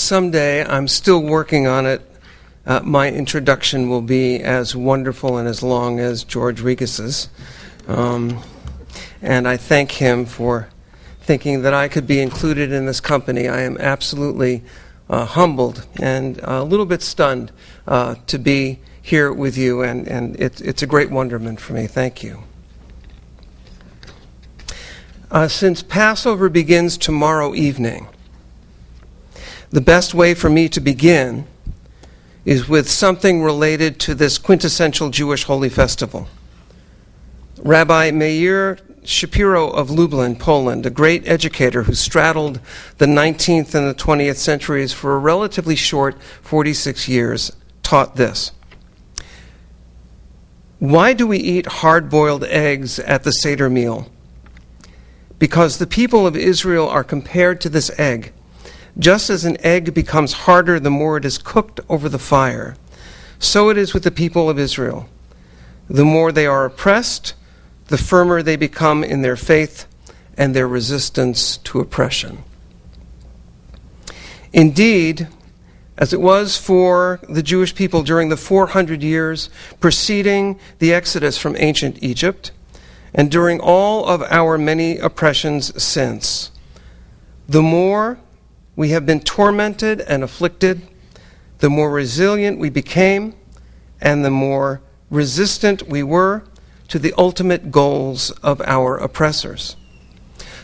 someday, I'm still working on it, my introduction will be as wonderful and as long as George Regis's. And I thank him for thinking that I could be included in this company. I am absolutely humbled and a little bit stunned to be here with you, and it's a great wonderment for me. Thank you. Since Passover begins tomorrow evening, the best way for me to begin is with something related to this quintessential Jewish holy festival. Rabbi Meir Shapiro of Lublin, Poland, a great educator who straddled the 19th and the 20th centuries for a relatively short 46 years, taught this. Why do we eat hard-boiled eggs at the Seder meal? Because the people of Israel are compared to this egg. Just as an egg becomes harder the more it is cooked over the fire, so it is with the people of Israel. The more they are oppressed, the firmer they become in their faith and their resistance to oppression. Indeed, as it was for the Jewish people during the 400 years preceding the Exodus from ancient Egypt, and during all of our many oppressions since, the more we have been tormented and afflicted, the more resilient we became, and the more resistant we were to the ultimate goals of our oppressors.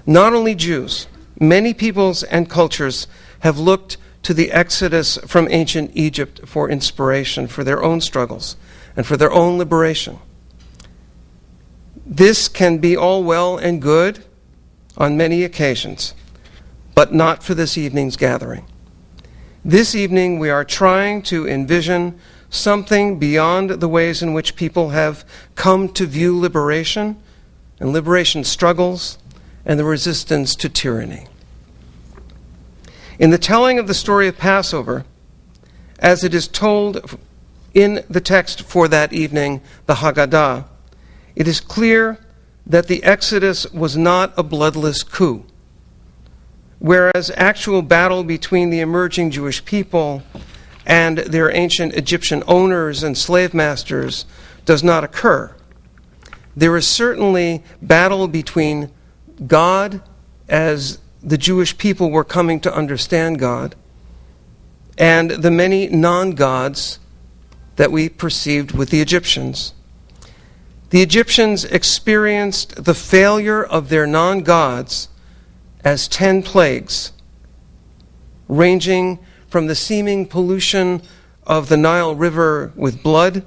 Not only Jews, many peoples and cultures have looked to the Exodus from ancient Egypt for inspiration for their own struggles and for their own liberation. This can be all well and good on many occasions, but not for this evening's gathering. This evening we are trying to envision something beyond the ways in which people have come to view liberation and liberation struggles and the resistance to tyranny. In the telling of the story of Passover, as it is told in the text for that evening, the Haggadah, it is clear that the Exodus was not a bloodless coup, whereas actual battle between the emerging Jewish people and their ancient Egyptian owners and slave masters does not occur. There is certainly battle between God, as the Jewish people were coming to understand God, and the many non-gods that we perceived with the Egyptians. The Egyptians experienced the failure of their non-gods as 10 plagues, ranging from the seeming pollution of the Nile River with blood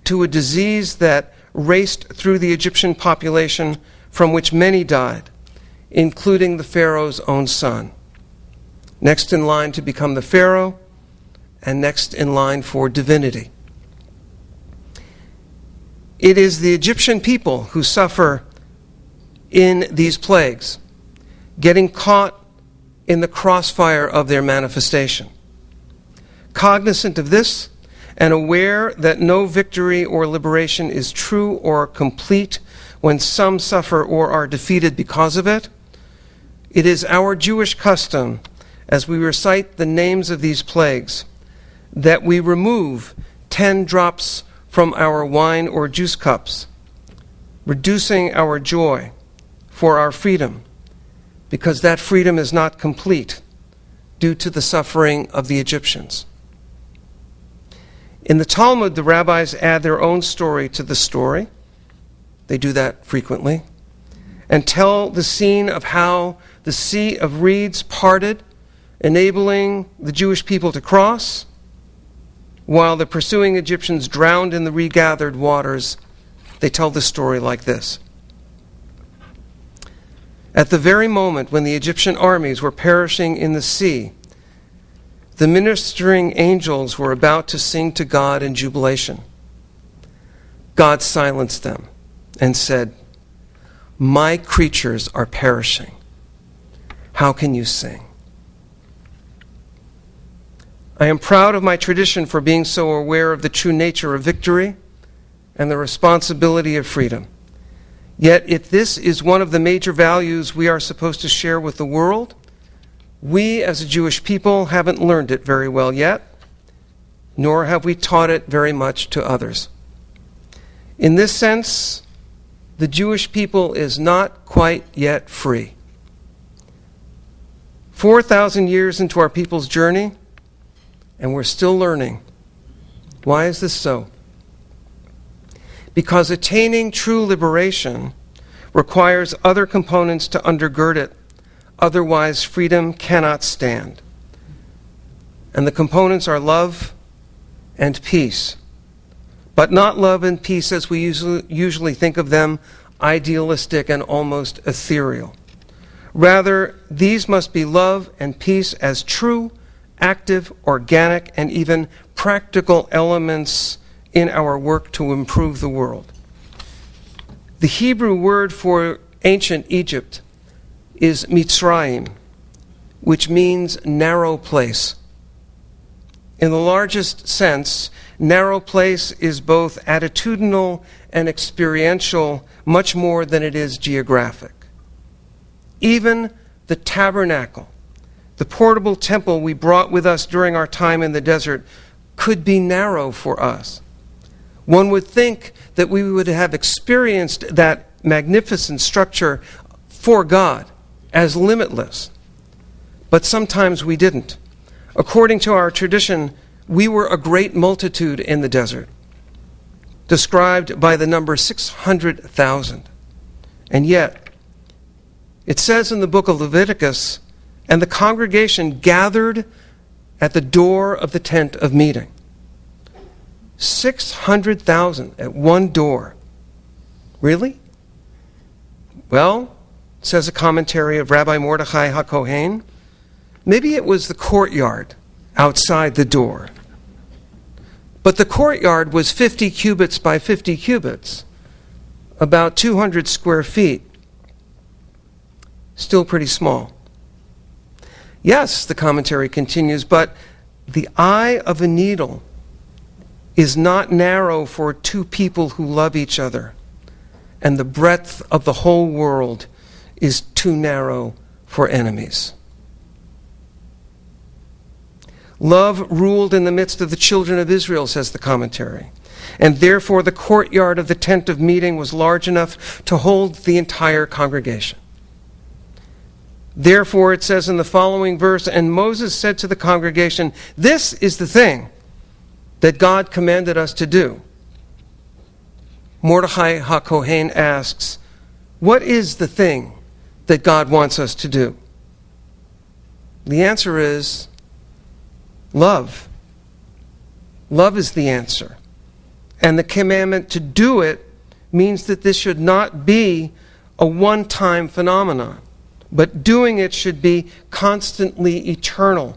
to a disease that raced through the Egyptian population from which many died, including the Pharaoh's own son. Next in line to become the Pharaoh, and next in line for divinity. It is the Egyptian people who suffer in these plagues, getting caught in the crossfire of their manifestation. Cognizant of this, and aware that no victory or liberation is true or complete when some suffer or are defeated because of it, it is our Jewish custom, as we recite the names of these plagues, that we remove 10 drops from our wine or juice cups, reducing our joy for our freedom, because that freedom is not complete due to the suffering of the Egyptians. In the Talmud, the rabbis add their own story to the story. They do that frequently, and tell the scene of how the Sea of Reeds parted, enabling the Jewish people to cross, while the pursuing Egyptians drowned in the regathered waters. They tell the story like this. At the very moment when the Egyptian armies were perishing in the sea, the ministering angels were about to sing to God in jubilation. God silenced them and said, "My creatures are perishing. How can you sing?" I am proud of my tradition for being so aware of the true nature of victory and the responsibility of freedom. Yet, if this is one of the major values we are supposed to share with the world, We as a Jewish people haven't learned it very well yet, nor have we taught it very much to others. In this sense, the Jewish people is not quite yet free. 4,000 years into our people's journey, and we're still learning. Why is this so? Because attaining true liberation requires other components to undergird it. Otherwise, freedom cannot stand. And the components are love and peace. But not love and peace as we usually think of them, idealistic and almost ethereal. Rather, these must be love and peace as true, active, organic, and even practical elements in our work to improve the world. The Hebrew word for ancient Egypt is Mitzrayim, which means narrow place. In the largest sense, narrow place is both attitudinal and experiential, much more than it is geographic. Even the tabernacle, the portable temple we brought with us during our time in the desert, could be narrow for us. One would think that we would have experienced that magnificent structure for God as limitless. But sometimes we didn't. According to our tradition, we were a great multitude in the desert, described by the number 600,000. And yet, it says in the book of Leviticus, and the congregation gathered at the door of the tent of meeting. 600,000 at one door. Really? Well, says a commentary of Rabbi Mordechai HaKohen, maybe it was the courtyard outside the door. But the courtyard was 50 cubits by 50 cubits, about 200 square feet. Still pretty small. Yes, the commentary continues, but the eye of a needle is not narrow for two people who love each other, and the breadth of the whole world is too narrow for enemies. Love ruled in the midst of the children of Israel, says the commentary, and therefore the courtyard of the tent of meeting was large enough to hold the entire congregation. Therefore, it says in the following verse, and Moses said to the congregation, this is the thing that God commanded us to do. Mordechai HaKohen asks, what is the thing that God wants us to do? The answer is love. Love is the answer. And the commandment to do it means that this should not be a one-time phenomenon, but doing it should be constantly eternal.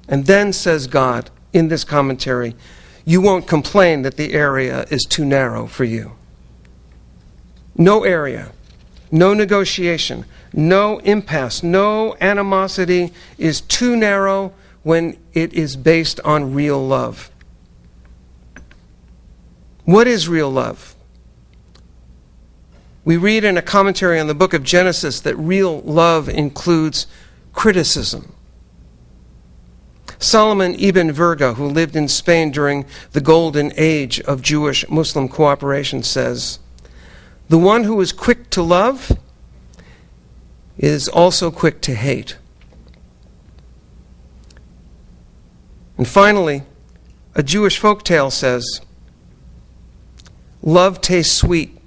And then, says God in this commentary, you won't complain that the area is too narrow for you. No area, no negotiation, no impasse, no animosity is too narrow when it is based on real love. What is real love? We read in a commentary on the book of Genesis that real love includes criticism. Solomon ibn Virga, who lived in Spain during the golden age of Jewish-Muslim cooperation, says, the one who is quick to love is also quick to hate. And finally, a Jewish folktale says, love tastes sweet,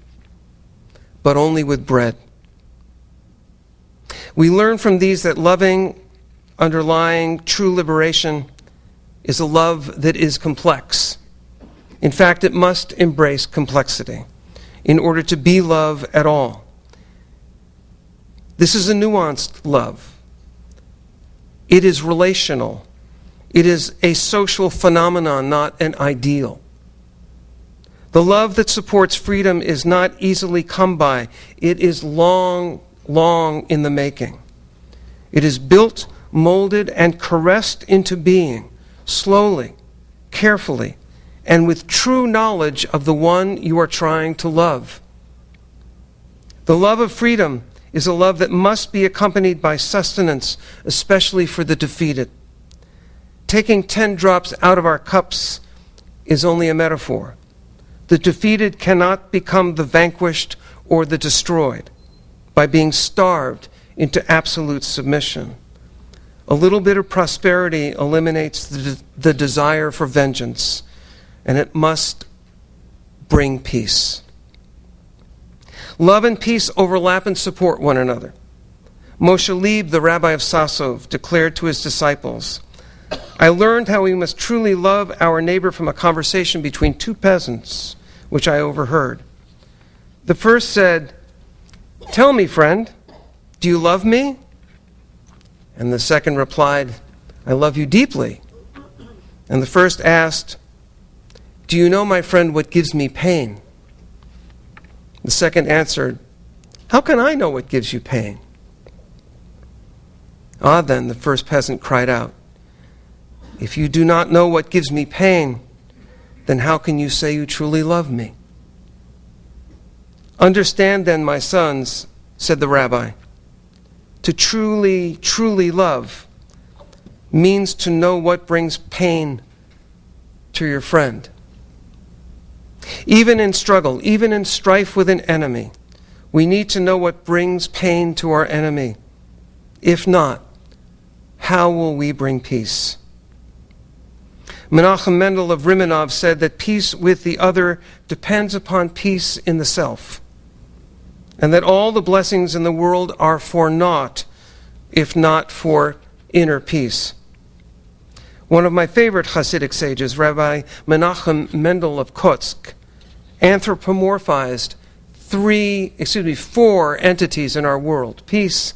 but only with bread. We learn from these that loving, underlying true liberation is a love that is complex. In fact, it must embrace complexity in order to be love at all. This is a nuanced love. It is relational. It is a social phenomenon, not an ideal. The love that supports freedom is not easily come by. It is long, long in the making. It is built, molded, and caressed into being, slowly, carefully, and with true knowledge of the one you are trying to love. The love of freedom is a love that must be accompanied by sustenance, especially for the defeated. Taking 10 drops out of our cups is only a metaphor. The defeated cannot become the vanquished or the destroyed by being starved into absolute submission. A little bit of prosperity eliminates the desire for vengeance, and it must bring peace. Love and peace overlap and support one another. Moshe Leib, the rabbi of Sasov, declared to his disciples, "I learned how we must truly love our neighbor from a conversation between two peasants, which I overheard. The first said, 'Tell me, friend, do you love me?' And the second replied, 'I love you deeply.' And the first asked, 'Do you know, my friend, what gives me pain?' The second answered, 'How can I know what gives you pain?' Ah, then, the first peasant cried out, 'If you do not know what gives me pain, then how can you say you truly love me?' Understand then, my sons," said the rabbi, "to truly, truly love means to know what brings pain to your friend. Even in struggle, even in strife with an enemy, we need to know what brings pain to our enemy. If not, how will we bring peace?" Menachem Mendel of Rimanov said that peace with the other depends upon peace in the self, and that all the blessings in the world are for naught, if not for inner peace. One of my favorite Hasidic sages, Rabbi Menachem Mendel of Kotsk, anthropomorphized four entities in our world: peace,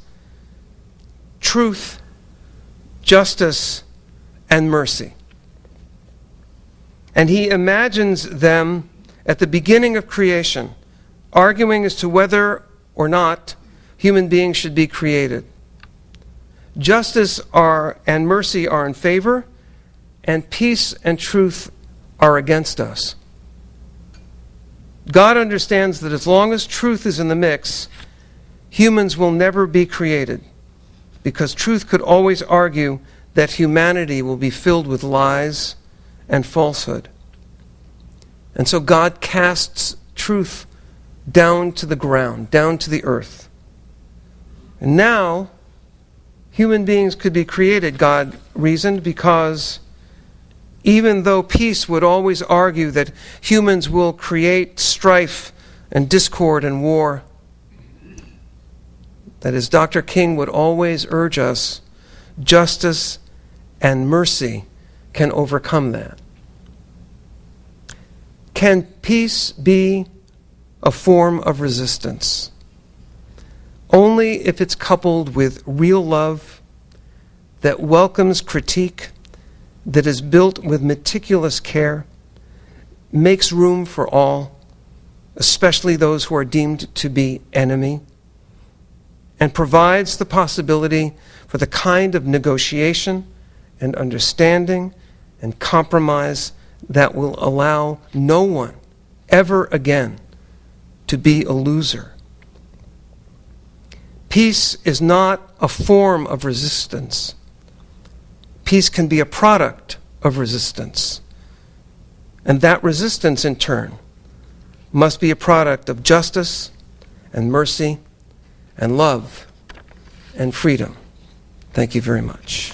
truth, justice, and mercy. And he imagines them at the beginning of creation, arguing as to whether or not human beings should be created. Justice and mercy are in favor, and peace and truth are against us. God understands that as long as truth is in the mix, humans will never be created, because truth could always argue that humanity will be filled with lies and falsehood. And so God casts truth down to the ground, down to the earth. And now, human beings could be created, God reasoned, because even though peace would always argue that humans will create strife and discord and war, that as Dr. King would always urge us, justice and mercy can overcome that. Can peace be a form of resistance? Only if it's coupled with real love that welcomes critique, that is built with meticulous care, makes room for all, especially those who are deemed to be enemy, and provides the possibility for the kind of negotiation and understanding and compromise that will allow no one ever again to be a loser. Peace is not a form of resistance. Peace can be a product of resistance. And that resistance, in turn, must be a product of justice and mercy and love and freedom. Thank you very much.